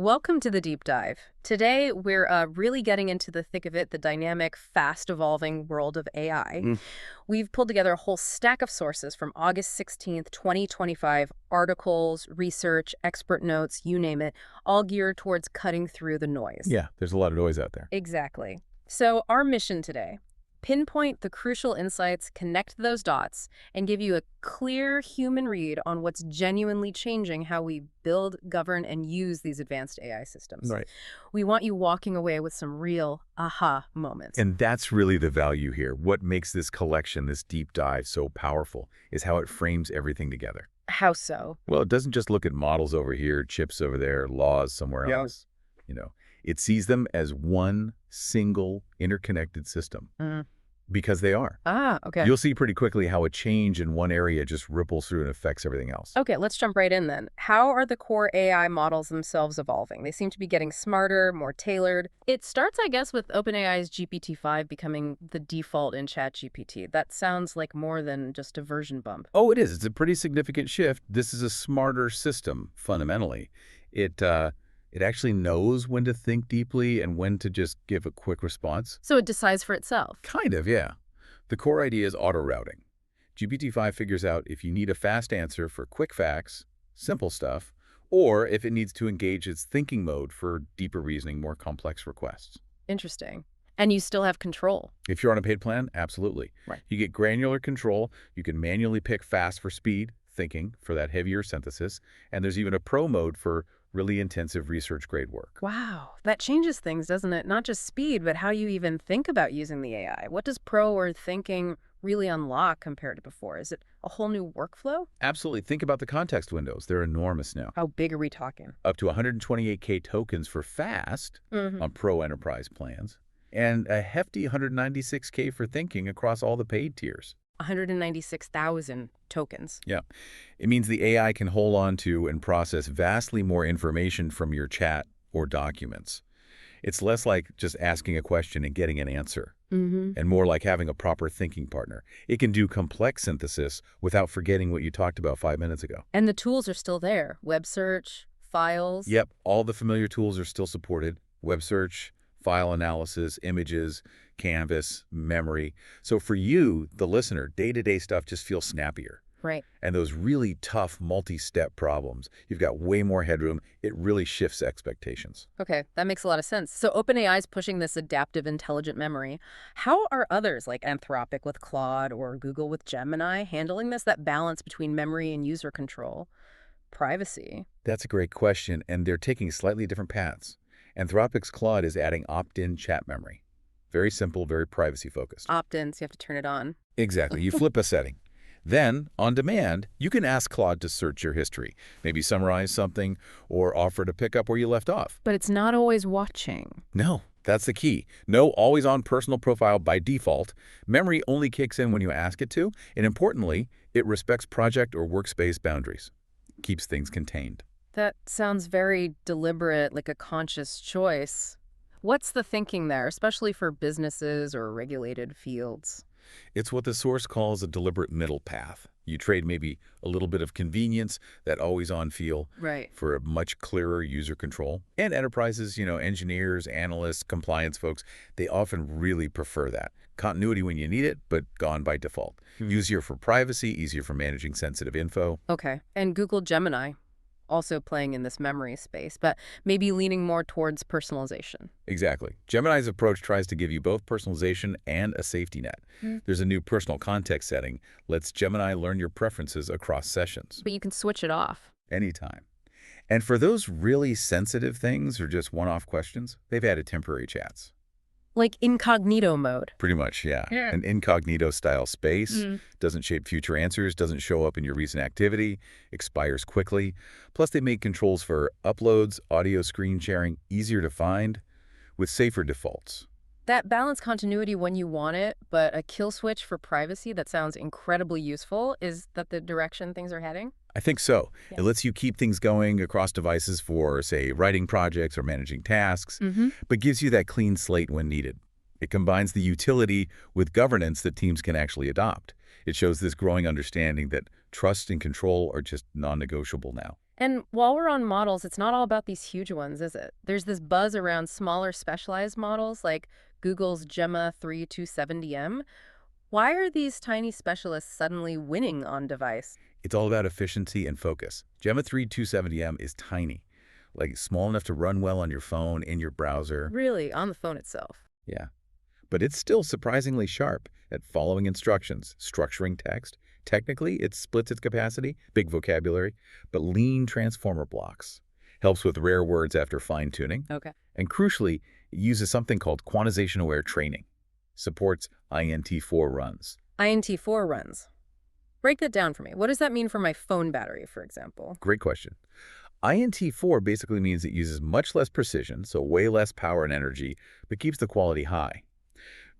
Welcome to the deep dive. Today, we're really getting into the thick of it, the dynamic, fast-evolving world of AI. Mm. We've pulled together a whole stack of sources from August 16th, 2025, articles, research, expert notes, you name it, all geared towards cutting through the noise. Yeah, there's a lot of noise out there. Exactly. So our mission today, pinpoint the crucial insights, connect those dots, and give you a clear human read on what's genuinely changing how we build, govern, and use these advanced AI systems. Right. We want you walking away with some real aha moments. And that's really the value here. What makes this collection, this deep dive, so powerful is how it frames everything together. How so? Well, it doesn't just look at models over here, chips over there, laws somewhere else. It sees them as one single interconnected system because they are. Okay. You'll see pretty quickly how a change in one area just ripples through and affects everything else. Okay, let's jump right in then. How are the core AI models themselves evolving? They seem to be getting smarter, more tailored. It starts, I guess, with OpenAI's GPT-5 becoming the default in ChatGPT. That sounds like more than just a version bump. Oh, it is. It's a pretty significant shift. This is a smarter system, fundamentally. It actually knows when to think deeply and when to just give a quick response. So it decides for itself. Kind of, yeah. The core idea is auto-routing. GPT-5 figures out if you need a fast answer for quick facts, simple stuff, or if it needs to engage its thinking mode for deeper reasoning, more complex requests. Interesting. And you still have control. If you're on a paid plan, absolutely. Right. You get granular control. You can manually pick fast for speed, thinking for that heavier synthesis, and there's even a pro mode for really intensive research-grade work. Wow, that changes things, doesn't it? Not just speed, but how you even think about using the AI. What does pro or thinking really unlock compared to before? Is it a whole new workflow? Absolutely. Think about the context windows. They're enormous now. How big are we talking? Up to 128K tokens for fast on pro enterprise plans, and a hefty 196K for thinking across all the paid tiers. 196,000 tokens. Yeah. It means the AI can hold on to and process vastly more information from your chat or documents. It's less like just asking a question and getting an answer, and more like having a proper thinking partner. It can do complex synthesis without forgetting what you talked about 5 minutes ago. And the tools are still there. Web search, files. Yep, all the familiar tools are still supported. Web search, file analysis, images, canvas, memory. So for you, the listener, day-to-day stuff just feels snappier. Right. And those really tough multi-step problems, you've got way more headroom. It really shifts expectations. Okay, that makes a lot of sense. So OpenAI is pushing this adaptive intelligent memory. How are others like Anthropic with Claude or Google with Gemini handling this, that balance between memory and user control, privacy? That's a great question, and they're taking slightly different paths. Anthropic's Claude is adding opt-in chat memory. Very simple, very privacy-focused. Opt-ins, you have to turn it on. Exactly. You flip a setting. Then, on demand, you can ask Claude to search your history, maybe summarize something, or offer to pick up where you left off. But it's not always watching. No, that's the key. No always-on personal profile by default. Memory only kicks in when you ask it to, and importantly, it respects project or workspace boundaries. Keeps things contained. That sounds very deliberate, like a conscious choice. What's the thinking there, especially for businesses or regulated fields? It's what the source calls a deliberate middle path. You trade maybe a little bit of convenience, that always-on feel, Right. for a much clearer user control. And enterprises, engineers, analysts, compliance folks, they often really prefer that. Continuity when you need it, but gone by default. Easier for privacy, easier for managing sensitive info. Okay. And Google Gemini, also playing in this memory space, but maybe leaning more towards personalization. Exactly. Gemini's approach tries to give you both personalization and a safety net. There's a new personal context setting, lets Gemini learn your preferences across sessions. But you can switch it off. Anytime. And for those really sensitive things or just one-off questions, they've added temporary chats. Like incognito mode. Pretty much, yeah. Yeah. An incognito-style space, doesn't shape future answers, doesn't show up in your recent activity, expires quickly. Plus, they make controls for uploads, audio screen sharing easier to find with safer defaults. That balance continuity when you want it, but a kill switch for privacy that sounds incredibly useful. Is that the direction things are heading? I think so. Yeah. It lets you keep things going across devices for, say, writing projects or managing tasks, but gives you that clean slate when needed. It combines the utility with governance that teams can actually adopt. It shows this growing understanding that trust and control are just non-negotiable now. And while we're on models, it's not all about these huge ones, is it? There's this buzz around smaller specialized models like Google's Gemma 3270M. Why are these tiny specialists suddenly winning on device? It's all about efficiency and focus. Gemma 3270M is tiny, like small enough to run well on your phone, in your browser. Really, on the phone itself. Yeah. But it's still surprisingly sharp at following instructions, structuring text. Technically, it splits its capacity, big vocabulary, but lean transformer blocks. Helps with rare words after fine-tuning. Okay. And crucially, it uses something called quantization-aware training. Supports INT4 runs. INT4 runs. Break that down for me. What does that mean for my phone battery, for example? Great question. INT4 basically means it uses much less precision, so way less power and energy, but keeps the quality high.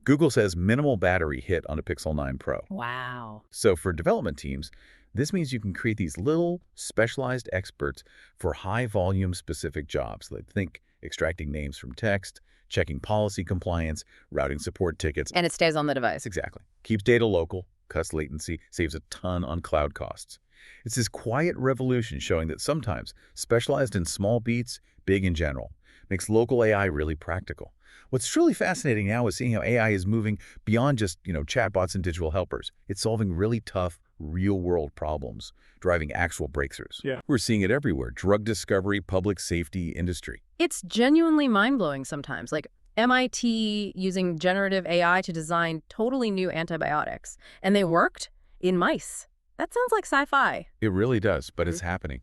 Google says minimal battery hit on a Pixel 9 Pro. Wow. So for development teams, this means you can create these little specialized experts for high-volume specific jobs. Like think extracting names from text, checking policy compliance, routing support tickets. And it stays on the device. Exactly. Keeps data local, cuts latency, saves a ton on cloud costs. It's this quiet revolution showing that sometimes specialized in small beats, big in general, makes local AI really practical. What's truly fascinating now is seeing how AI is moving beyond just, chatbots and digital helpers. It's solving really tough, real-world problems, driving actual breakthroughs. Yeah. We're seeing it everywhere: drug discovery, public safety, industry. It's genuinely mind-blowing sometimes. Like MIT using generative AI to design totally new antibiotics. And they worked in mice. That sounds like sci-fi. It really does, but it's happening.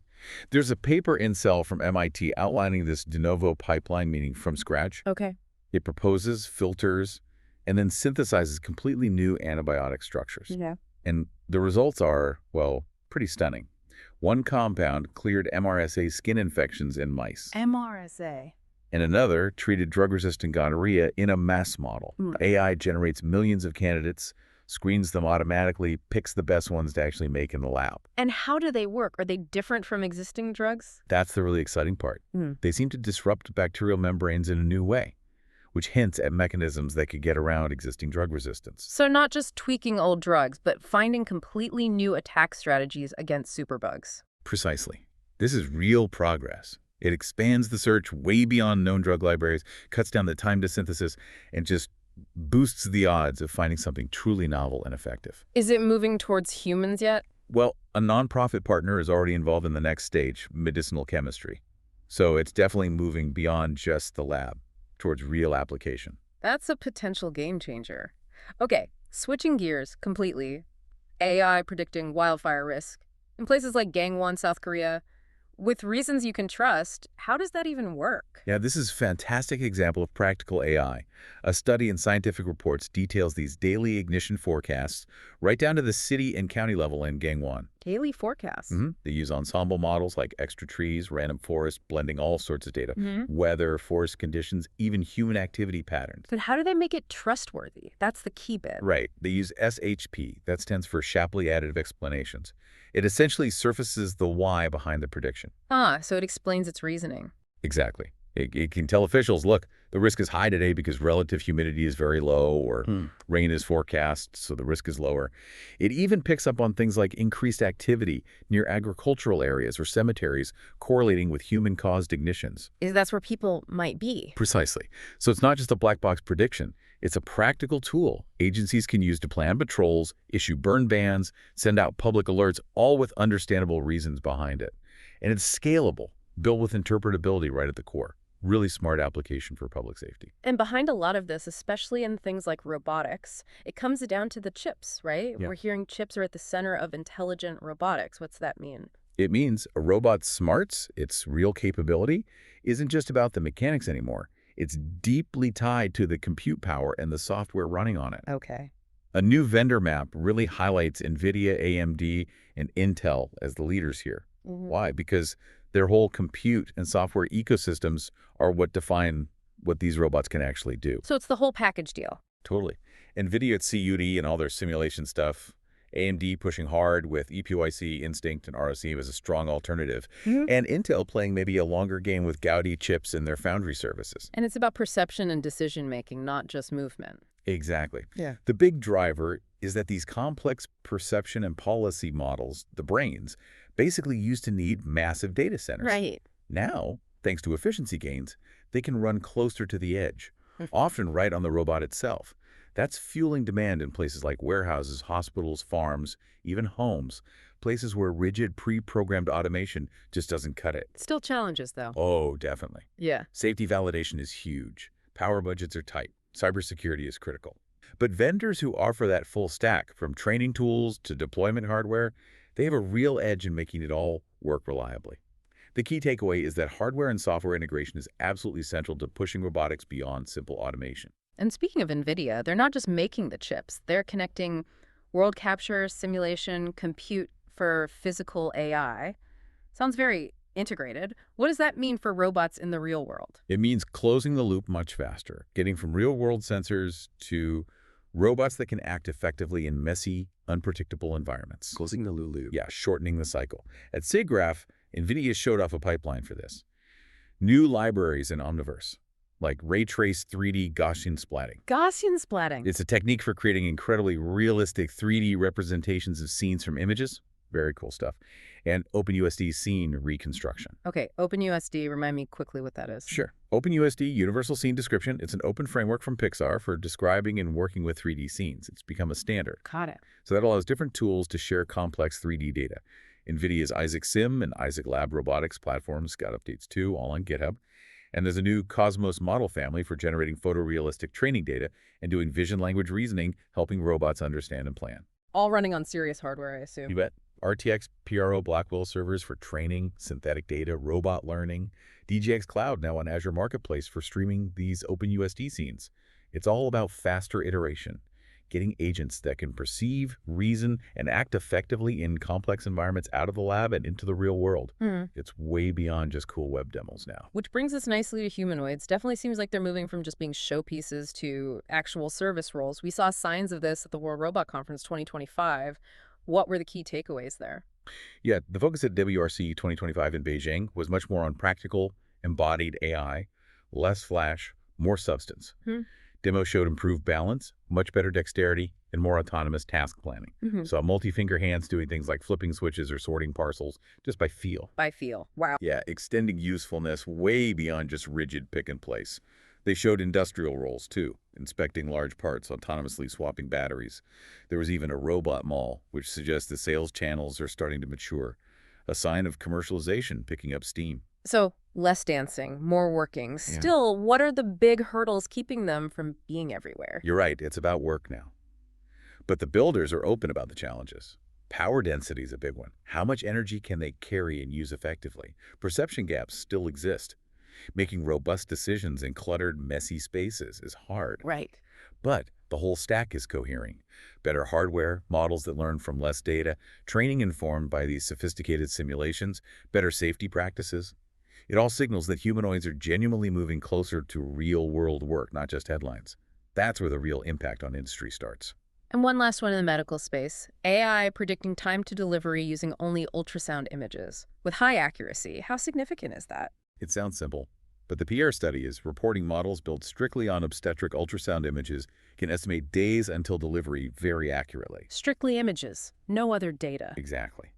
There's a paper in Cell from MIT outlining this de novo pipeline, meaning from scratch. Okay. It proposes, filters, and then synthesizes completely new antibiotic structures. Yeah. And the results are, well, pretty stunning. One compound cleared MRSA skin infections in mice. MRSA. And another treated drug-resistant gonorrhea in a mouse model. AI generates millions of candidates, screens them automatically, picks the best ones to actually make in the lab. And how do they work? Are they different from existing drugs? That's the really exciting part. They seem to disrupt bacterial membranes in a new way, which hints at mechanisms that could get around existing drug resistance. So not just tweaking old drugs, but finding completely new attack strategies against superbugs. Precisely. This is real progress. It expands the search way beyond known drug libraries, cuts down the time to synthesis, and just boosts the odds of finding something truly novel and effective. Is it moving towards humans yet? Well, a nonprofit partner is already involved in the next stage, medicinal chemistry. So it's definitely moving beyond just the lab, towards real application. That's a potential game changer. Okay, switching gears completely. AI predicting wildfire risk. In places like Gangwon, South Korea, with reasons you can trust, how does that even work? Yeah, this is a fantastic example of practical AI. A study in Scientific Reports details these daily ignition forecasts right down to the city and county level in Gangwon. Daily forecasts. They use ensemble models like extra trees, random forest, blending all sorts of data, weather, forest conditions, even human activity patterns. But how do they make it trustworthy? That's the key bit. Right. They use SHP. That stands for Shapley Additive Explanations. It essentially surfaces the why behind the prediction. Ah, so it explains its reasoning. Exactly. It can tell officials, look, the risk is high today because relative humidity is very low, or rain is forecast, so the risk is lower. It even picks up on things like increased activity near agricultural areas or cemeteries correlating with human-caused ignitions. That's where people might be. Precisely. So it's not just a black box prediction. It's a practical tool agencies can use to plan patrols, issue burn bans, send out public alerts, all with understandable reasons behind it. And it's scalable, built with interpretability right at the core. Really smart application for public safety. And behind a lot of this, especially in things like robotics, it comes down to the chips, right? Yeah. We're hearing chips are at the center of intelligent robotics. What's that mean? It means a robot's smarts, its real capability, isn't just about the mechanics anymore. It's deeply tied to the compute power and the software running on it. Okay. A new vendor map really highlights Nvidia, AMD, and Intel as the leaders here. Why? Because their whole compute and software ecosystems are what define what these robots can actually do. So it's the whole package deal. Totally. NVIDIA at CUD and all their simulation stuff, AMD pushing hard with ePYC, Instinct, and ROC as a strong alternative, and Intel playing maybe a longer game with Gaudi chips in their foundry services. And it's about perception and decision-making, not just movement. Exactly. Yeah. The big driver is that these complex perception and policy models, the brains, basically used to need massive data centers. Right. Now, thanks to efficiency gains, they can run closer to the edge, often right on the robot itself. That's fueling demand in places like warehouses, hospitals, farms, even homes, places where rigid, pre-programmed automation just doesn't cut it. Still challenges, though. Oh, definitely. Yeah. Safety validation is huge. Power budgets are tight. Cybersecurity is critical. But vendors who offer that full stack, from training tools to deployment hardware, they have a real edge in making it all work reliably. The key takeaway is that hardware and software integration is absolutely central to pushing robotics beyond simple automation. And speaking of Nvidia, they're not just making the chips. They're connecting world capture, simulation, compute for physical AI. Sounds very integrated. What does that mean for robots in the real world? It means closing the loop much faster, getting from real-world sensors to robots that can act effectively in messy, unpredictable environments. Closing the loop. Yeah, shortening the cycle. At SIGGRAPH, Nvidia showed off a pipeline for this. New libraries in Omniverse, like ray-trace 3D Gaussian splatting. Gaussian splatting. It's a technique for creating incredibly realistic 3D representations of scenes from images. Very cool stuff. And OpenUSD scene reconstruction. Okay, OpenUSD, remind me quickly what that is. Sure. OpenUSD, Universal Scene Description, it's an open framework from Pixar for describing and working with 3D scenes. It's become a standard. Got it. So that allows different tools to share complex 3D data. NVIDIA's Isaac Sim and Isaac Lab robotics platforms got updates too, all on GitHub. And there's a new Cosmos model family for generating photorealistic training data and doing vision language reasoning, helping robots understand and plan. All running on serious hardware, I assume. You bet. RTX PRO Blackwell servers for training, synthetic data, robot learning. DGX Cloud now on Azure Marketplace for streaming these OpenUSD scenes. It's all about faster iteration, getting agents that can perceive, reason, and act effectively in complex environments out of the lab and into the real world. It's way beyond just cool web demos now. Which brings us nicely to humanoids. Definitely seems like they're moving from just being showpieces to actual service roles. We saw signs of this at the World Robot Conference 2025. What were the key takeaways there? Yeah, the focus at WRC 2025 in Beijing was much more on practical, embodied AI, less flash, more substance. Demo showed improved balance, much better dexterity, and more autonomous task planning. So multi-finger hands doing things like flipping switches or sorting parcels just by feel. By feel. Wow. Yeah, extending usefulness way beyond just rigid pick and place. They showed industrial roles, too, inspecting large parts, autonomously swapping batteries. There was even a robot mall, which suggests the sales channels are starting to mature, a sign of commercialization picking up steam. So, less dancing, more working. Still, what are the big hurdles keeping them from being everywhere? You're right, it's about work now. But the builders are open about the challenges. Power density is a big one. How much energy can they carry and use effectively? Perception gaps still exist. Making robust decisions in cluttered, messy spaces is hard. Right. But the whole stack is cohering. Better hardware, models that learn from less data, training informed by these sophisticated simulations, better safety practices. It all signals that humanoids are genuinely moving closer to real-world work, not just headlines. That's where the real impact on industry starts. And one last one in the medical space. AI predicting time to delivery using only ultrasound images with high accuracy. How significant is that? It sounds simple, but the PR study is reporting models built strictly on obstetric ultrasound images can estimate days until delivery very accurately. Strictly images, no other data. Exactly.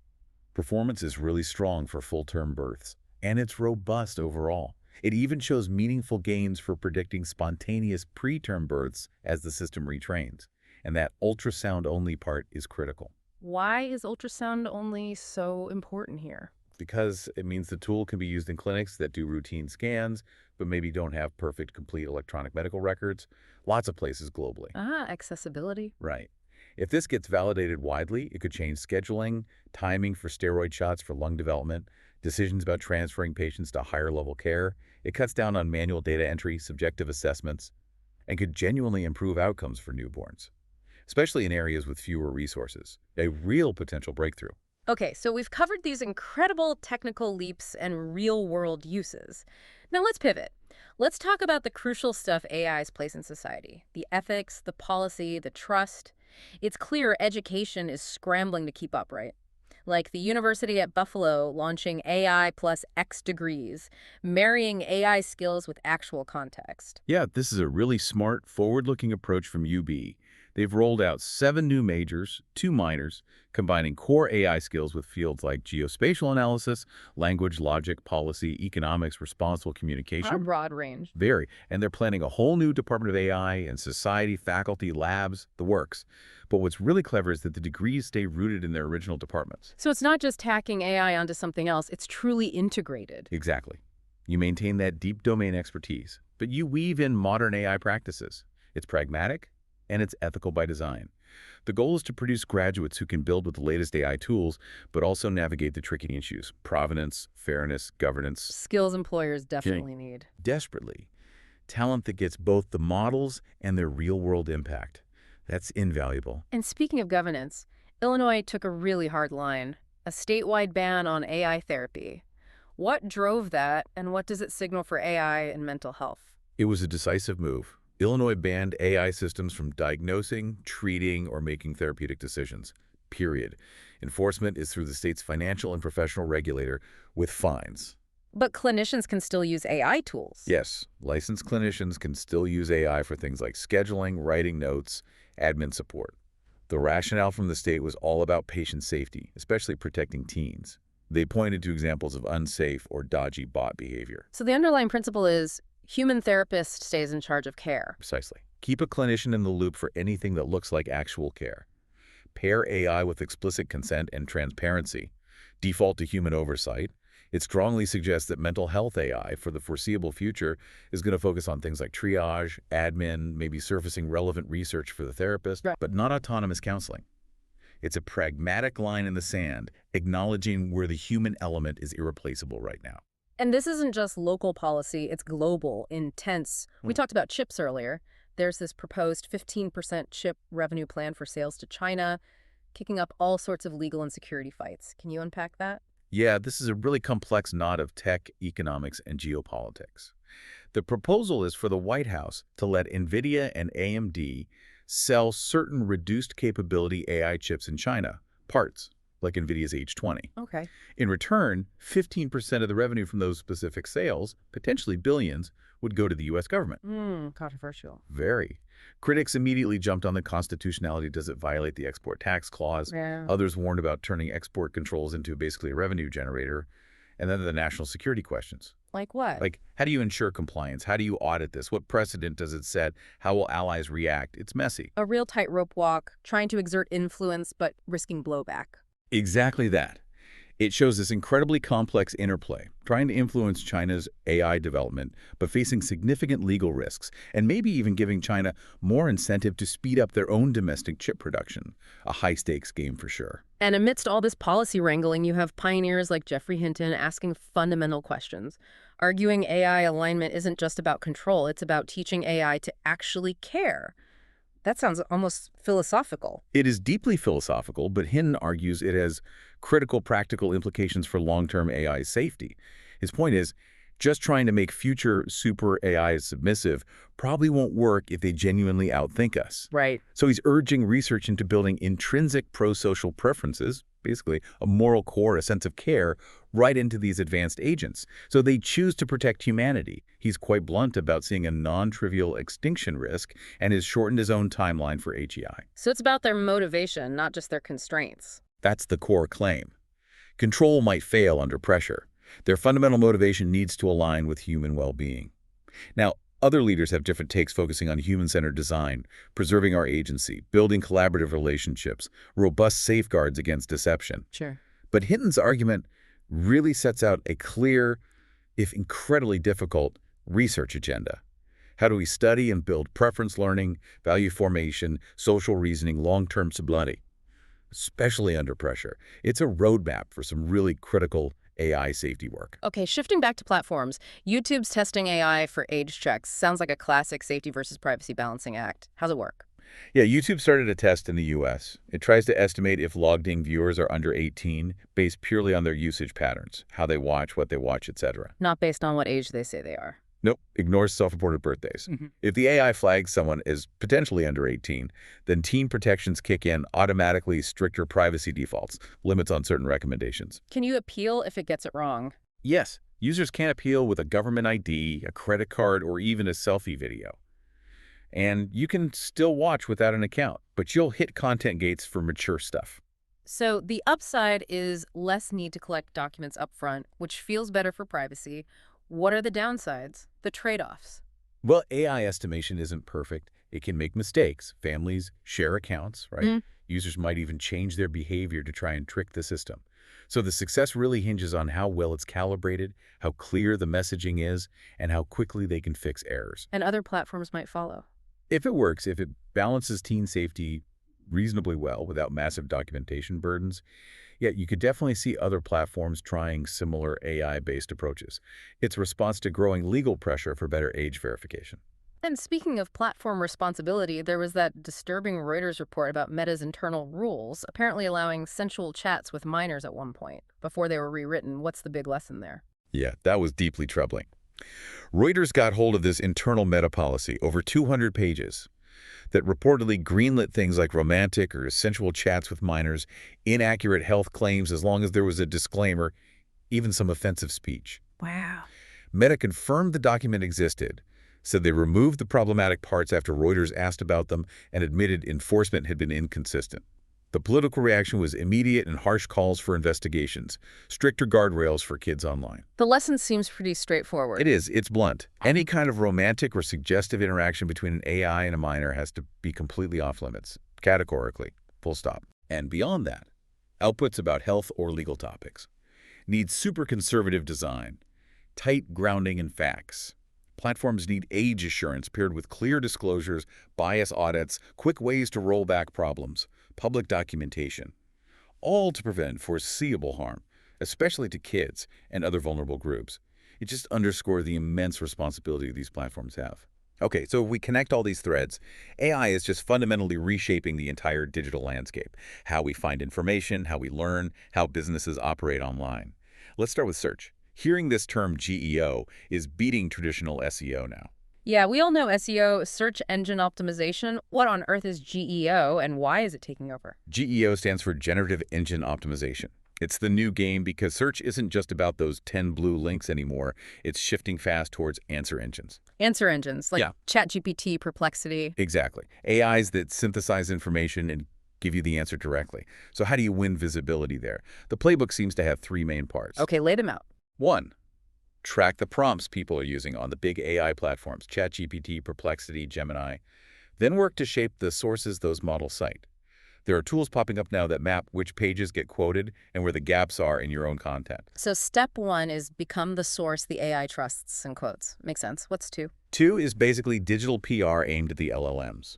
Performance is really strong for full-term births, and it's robust overall. It even shows meaningful gains for predicting spontaneous preterm births as the system retrains, and that ultrasound-only part is critical. Why is ultrasound only so important here? Because it means the tool can be used in clinics that do routine scans, but maybe don't have perfect, complete electronic medical records. Lots of places globally. Accessibility. Right. If this gets validated widely, it could change scheduling, timing for steroid shots for lung development, decisions about transferring patients to higher-level care. It cuts down on manual data entry, subjective assessments, and could genuinely improve outcomes for newborns, especially in areas with fewer resources. A real potential breakthrough. Okay, so we've covered these incredible technical leaps and real-world uses. Now let's pivot. Let's talk about the crucial stuff AI's place in society. The ethics, the policy, the trust. It's clear education is scrambling to keep up, right? Like the university at Buffalo launching AI plus X degrees, marrying AI skills with actual context. Yeah, this is a really smart, forward-looking approach from UB. They've rolled out 7 new majors, 2 minors, combining core AI skills with fields like geospatial analysis, language, logic, policy, economics, responsible A communication. broad range. Very. And they're planning a whole new Department of AI and society, faculty, labs, the works. But what's really clever is that the degrees stay rooted in their original departments. So it's not just tacking AI onto something else, it's truly integrated. Exactly. You maintain that deep domain expertise, but you weave in modern AI practices. It's pragmatic, and it's ethical by design. The goal is to produce graduates who can build with the latest AI tools, but also navigate the tricky issues: provenance, fairness, governance. Skills employers definitely need. Desperately. Talent that gets both the models and their real-world impact. That's invaluable. And speaking of governance, Illinois took a really hard line, a statewide ban on AI therapy. What drove that, and what does it signal for AI and mental health? It was a decisive move. Illinois banned AI systems from diagnosing, treating, or making therapeutic decisions. Period. Enforcement is through the state's financial and professional regulator with fines. But clinicians can still use AI tools. Yes, licensed clinicians can still use AI for things like scheduling, writing notes, admin support. The rationale from the state was all about patient safety, especially protecting teens. They pointed to examples of unsafe or dodgy bot behavior. So the underlying principle is human therapist stays in charge of care. Precisely. Keep a clinician in the loop for anything that looks like actual care. Pair AI with explicit consent and transparency. Default to human oversight. It strongly suggests that mental health AI for the foreseeable future is going to focus on things like triage, admin, maybe surfacing relevant research for the therapist, Right. but not autonomous counseling. It's a pragmatic line in the sand, acknowledging where the human element is irreplaceable right now. And this isn't just local policy, it's global, intense. We talked about chips earlier. There's this proposed 15% chip revenue plan for sales to China, kicking up all sorts of legal and security fights. Can you unpack that? Yeah, this is a really complex knot of tech, economics, and geopolitics. The proposal is for the White House to let Nvidia and AMD sell certain reduced capability AI chips in China, parts, like Nvidia's H20. Okay. In return, 15% of the revenue from those specific sales, potentially billions, would go to the U.S. government. Controversial. Very. Critics immediately jumped on the constitutionality. Does it violate the export tax clause? Yeah. Others warned about turning export controls into basically a revenue generator. And then the national security questions. Like what? Like, how do you ensure compliance? How do you audit this? What precedent does it set? How will allies react? It's messy. A real tightrope walk, trying to exert influence but risking blowback. Exactly that. It shows this incredibly complex interplay, trying to influence China's AI development, but facing significant legal risks, and maybe even giving China more incentive to speed up their own domestic chip production. A high-stakes game for sure. And amidst all this policy wrangling, you have pioneers like Jeffrey Hinton asking fundamental questions, arguing AI alignment isn't just about control, it's about teaching AI to actually care. That sounds almost philosophical. It is deeply philosophical, but Hinton argues it has critical practical implications for long-term AI safety. His point is, just trying to make future super AIs submissive probably won't work if they genuinely outthink us. Right. So he's urging research into building intrinsic pro-social preferences, basically a moral core, a sense of care, right into these advanced agents. So they choose to protect humanity. He's quite blunt about seeing a non-trivial extinction risk and has shortened his own timeline for HEI. So it's about their motivation, not just their constraints. That's the core claim. Control might fail under pressure. Their fundamental motivation needs to align with human well-being. Now, other leaders have different takes, focusing on human-centered design, preserving our agency, building collaborative relationships, robust safeguards against deception. Sure. But Hinton's argument really sets out a clear, if incredibly difficult, research agenda. How do we study and build preference learning, value formation, social reasoning, long-term stability, especially under pressure? It's a roadmap for some really critical AI safety work. Okay, shifting back to platforms, YouTube's testing AI for age checks sounds like a classic safety versus privacy balancing act. How's it work? Yeah, YouTube started a test in the US. It tries to estimate if logged-in viewers are under 18 based purely on their usage patterns, how they watch, what they watch, etc. Not based on what age they say they are. Nope, ignores self-reported birthdays. If the AI flags someone as potentially under 18, then teen protections kick in, automatically stricter privacy defaults, limits on certain recommendations. Can you appeal if it gets it wrong? Yes, users can appeal with a government ID, a credit card, or even a selfie video. And you can still watch without an account, but you'll hit content gates for mature stuff. So the upside is less need to collect documents upfront, which feels better for privacy. What are the downsides? The trade-offs? Well, AI estimation isn't perfect. It can make mistakes. Families share accounts, right? Users might even change their behavior to try and trick the system. So the success really hinges on how well it's calibrated, how clear the messaging is, and how quickly they can fix errors. And other platforms might follow. If it works, if it balances teen safety reasonably well without massive documentation burdens, yeah, you could definitely see other platforms trying similar AI-based approaches. It's a response to growing legal pressure for better age verification. And speaking of platform responsibility, there was that disturbing Reuters report about Meta's internal rules, apparently allowing sensual chats with minors at one point, before they were rewritten. What's the big lesson there? Yeah, that was deeply troubling. Reuters got hold of this internal meta policy, over 200 pages, that reportedly greenlit things like romantic or sensual chats with minors, inaccurate health claims as long as there was a disclaimer, even some offensive speech. Wow. Meta confirmed the document existed, said they removed the problematic parts after Reuters asked about them, and admitted enforcement had been inconsistent. The political reaction was immediate and harsh calls for investigations, stricter guardrails for kids online. The lesson seems pretty straightforward. It is. It's blunt. Any kind of romantic or suggestive interaction between an AI and a minor has to be completely off limits, categorically, full stop. And beyond that, outputs about health or legal topics need super conservative design, tight grounding in facts. Platforms need age assurance paired with clear disclosures, bias audits, quick ways to roll back problems, public documentation, all to prevent foreseeable harm, especially to kids and other vulnerable groups. It just underscores the immense responsibility these platforms have. Okay, so if we connect all these threads, AI is just fundamentally reshaping the entire digital landscape, how we find information, how we learn, how businesses operate online. Let's start with search. Hearing this term GEO is beating traditional SEO now. Yeah, we all know SEO, search engine optimization. What on earth is GEO, and why is it taking over? GEO stands for Generative Engine Optimization. It's the new game because search isn't just about those 10 blue links anymore. It's shifting fast towards answer engines. Answer engines, like ChatGPT, Perplexity. Exactly. AIs that synthesize information and give you the answer directly. So how do you win visibility there? The playbook seems to have three main parts. Okay, lay them out. 1. Track the prompts people are using on the big AI platforms, ChatGPT, Perplexity, Gemini. Then work to shape the sources those models cite. There are tools popping up now that map which pages get quoted and where the gaps are in your own content. So step 1 is become the source the AI trusts, in quotes. Makes sense. What's 2? 2 is basically digital PR aimed at the LLMs.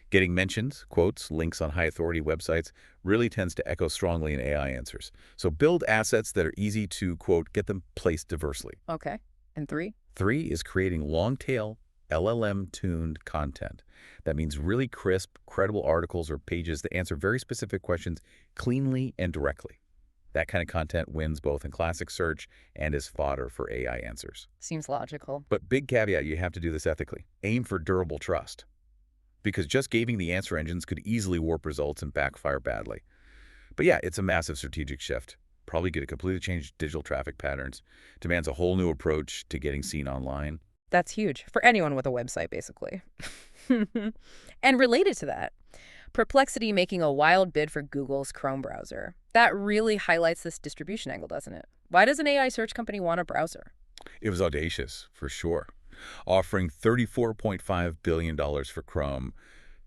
Getting mentions, quotes, links on high-authority websites really tends to echo strongly in AI answers. So build assets that are easy to, quote, get them placed diversely. Okay. And 3? 3 is creating long-tail, LLM-tuned content. That means really crisp, credible articles or pages that answer very specific questions cleanly and directly. That kind of content wins both in classic search and as fodder for AI answers. Seems logical. But big caveat, you have to do this ethically. Aim for durable trust. Because just gaming the answer engines could easily warp results and backfire badly. But yeah, it's a massive strategic shift. Probably going to completely change digital traffic patterns. Demands a whole new approach to getting seen online. That's huge. For anyone with a website, basically. And related to that, Perplexity making a wild bid for Google's Chrome browser. That really highlights this distribution angle, doesn't it? Why does an AI search company want a browser? It was audacious, for sure. Offering $34.5 billion for Chrome,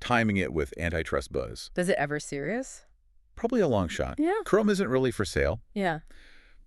timing it with antitrust buzz. Is it ever serious? Probably a long shot. Yeah. Chrome isn't really for sale. Yeah.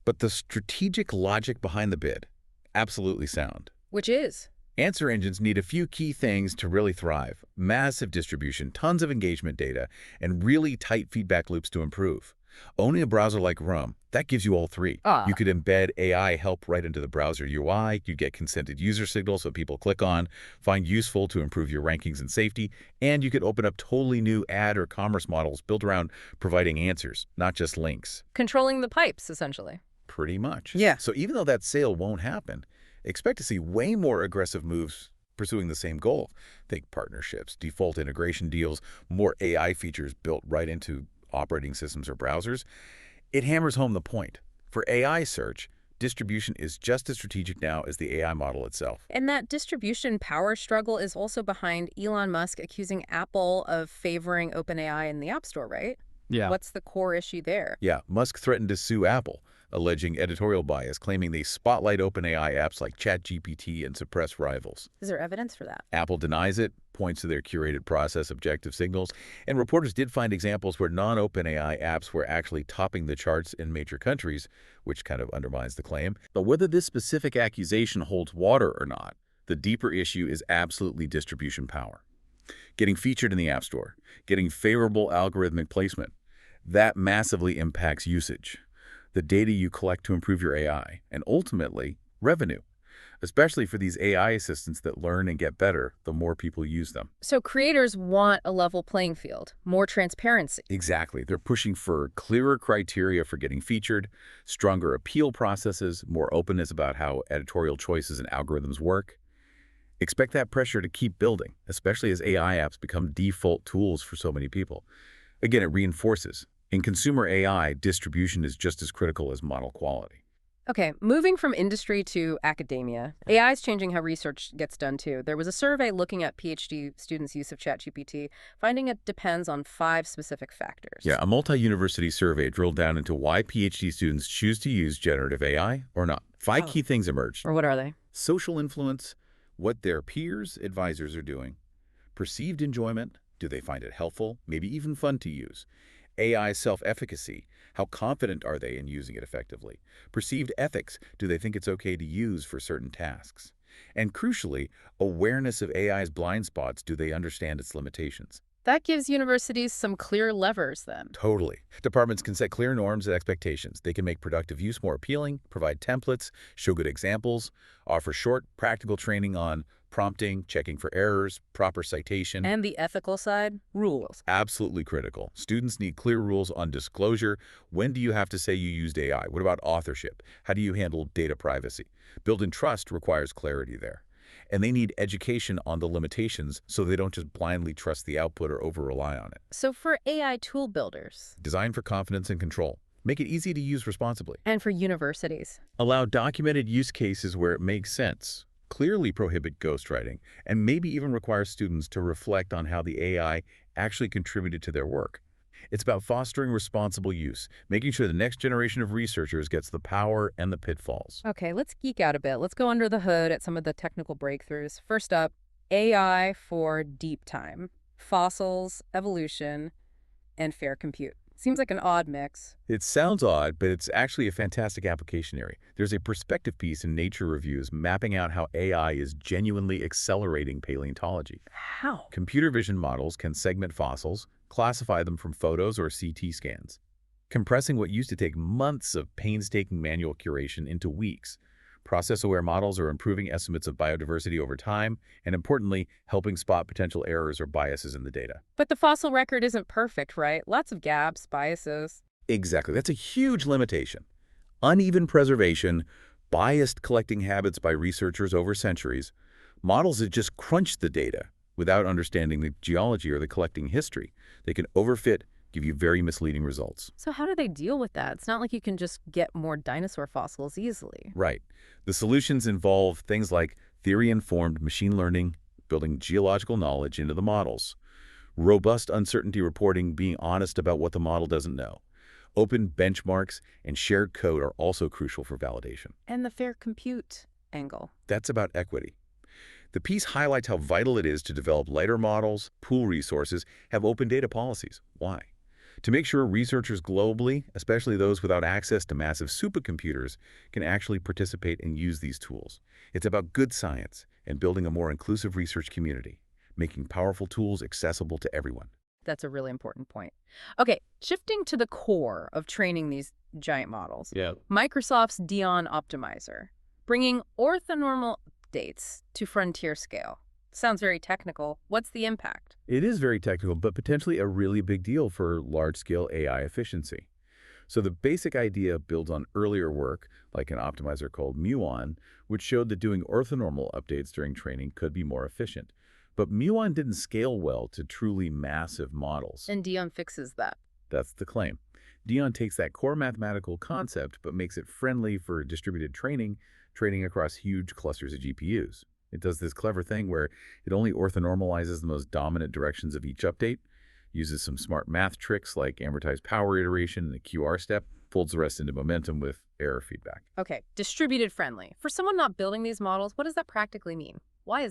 But the strategic logic behind the bid, absolutely sound. Which is? Answer engines need a few key things to really thrive. Massive distribution, tons of engagement data, and really tight feedback loops to improve. Owning a browser like Chrome, that gives you all three. You could embed AI help right into the browser UI, you get consented user signals so people click on, find useful to improve your rankings and safety, and you could open up totally new ad or commerce models built around providing answers, not just links. Controlling the pipes, essentially. Pretty much. Yeah. So even though that sale won't happen, expect to see way more aggressive moves pursuing the same goal. Think partnerships, default integration deals, more AI features built right into operating systems or browsers. It hammers home the point. For AI search, Distribution is just as strategic now as the AI model itself. And that distribution power struggle is also behind Elon Musk accusing Apple of favoring OpenAI in the App Store, right? Yeah. What's the core issue there? Yeah, Musk threatened to sue Apple, alleging editorial bias, claiming they spotlight OpenAI apps like ChatGPT and suppress rivals. Is there evidence for that? Apple denies it, points to their curated process objective signals, and reporters did find examples where non-OpenAI apps were actually topping the charts in major countries, which kind of undermines the claim. But whether this specific accusation holds water or not, the deeper issue is absolutely distribution power. Getting featured in the App Store, getting favorable algorithmic placement, that massively impacts usage, the data you collect to improve your AI, and ultimately, revenue, especially for these AI assistants that learn and get better the more people use them. So creators want a level playing field, more transparency. Exactly. They're pushing for clearer criteria for getting featured, stronger appeal processes, more openness about how editorial choices and algorithms work. Expect that pressure to keep building, especially as AI apps become default tools for so many people. Again, it reinforces. In consumer AI, distribution is just as critical as model quality. Okay, moving from industry to academia, AI is changing how research gets done too. There was a survey looking at PhD students' use of ChatGPT, finding it depends on 5 specific factors. Yeah, a multi-university survey drilled down into why PhD students choose to use generative AI or not. 5 key things emerged. Or what are they? Social influence, what their peers, advisors are doing. Perceived enjoyment, do they find it helpful, maybe even fun to use? AI self-efficacy, how confident are they in using it effectively? Perceived ethics, do they think it's okay to use for certain tasks? And crucially, awareness of AI's blind spots, do they understand its limitations? That gives universities some clear levers then. Totally. Departments can set clear norms and expectations. They can make productive use more appealing, provide templates, show good examples, offer short, practical training on prompting, checking for errors, proper citation. And the ethical side, rules. Absolutely critical. Students need clear rules on disclosure. When do you have to say you used AI? What about authorship? How do you handle data privacy? Building trust requires clarity there. And they need education on the limitations so they don't just blindly trust the output or over-rely on it. So for AI tool builders. Design for confidence and control. Make it easy to use responsibly. And for universities. Allow documented use cases where it makes sense. Clearly prohibit ghostwriting, and maybe even require students to reflect on how the AI actually contributed to their work. It's about fostering responsible use, making sure the next generation of researchers gets the power and the pitfalls. Okay, let's geek out a bit. Let's go under the hood at some of the technical breakthroughs. First up, AI for deep time, fossils, evolution, and fair compute. Seems like an odd mix. It sounds odd, but it's actually a fantastic application area. There's a perspective piece in Nature Reviews mapping out how AI is genuinely accelerating paleontology. How? Computer vision models can segment fossils, classify them from photos or CT scans, compressing what used to take months of painstaking manual curation into weeks. Process-aware models are improving estimates of biodiversity over time, and importantly, helping spot potential errors or biases in the data. But the fossil record isn't perfect, right? Lots of gaps, biases. Exactly. That's a huge limitation. Uneven preservation, biased collecting habits by researchers over centuries, models that just crunch the data without understanding the geology or the collecting history. They can overfit, give you very misleading results. So how do they deal with that? It's not like you can just get more dinosaur fossils easily. Right. The solutions involve things like theory-informed machine learning, building geological knowledge into the models, robust uncertainty reporting, being honest about what the model doesn't know. Open benchmarks and shared code are also crucial for validation. And the fair compute angle. That's about equity. The piece highlights how vital it is to develop lighter models, pool resources, have open data policies. Why? To make sure researchers globally, especially those without access to massive supercomputers, can actually participate and use these tools. It's about good science and building a more inclusive research community, making powerful tools accessible to everyone. That's a really important point. Okay, shifting to the core of training these giant models. Yeah. Microsoft's Dion Optimizer, bringing orthonormal updates to frontier scale. Sounds very technical. What's the impact? It is very technical, but potentially a really big deal for large-scale AI efficiency. So the basic idea builds on earlier work, like an optimizer called Muon, which showed that doing orthonormal updates during training could be more efficient. But Muon didn't scale well to truly massive models. And Dion fixes that. That's the claim. Dion takes that core mathematical concept but makes it friendly for distributed training across huge clusters of GPUs. It does this clever thing where it only orthonormalizes the most dominant directions of each update, uses some smart math tricks like amortized power iteration and the QR step, folds the rest into momentum with error feedback. Okay, distributed friendly. For someone not building these models, what does that practically mean? Why is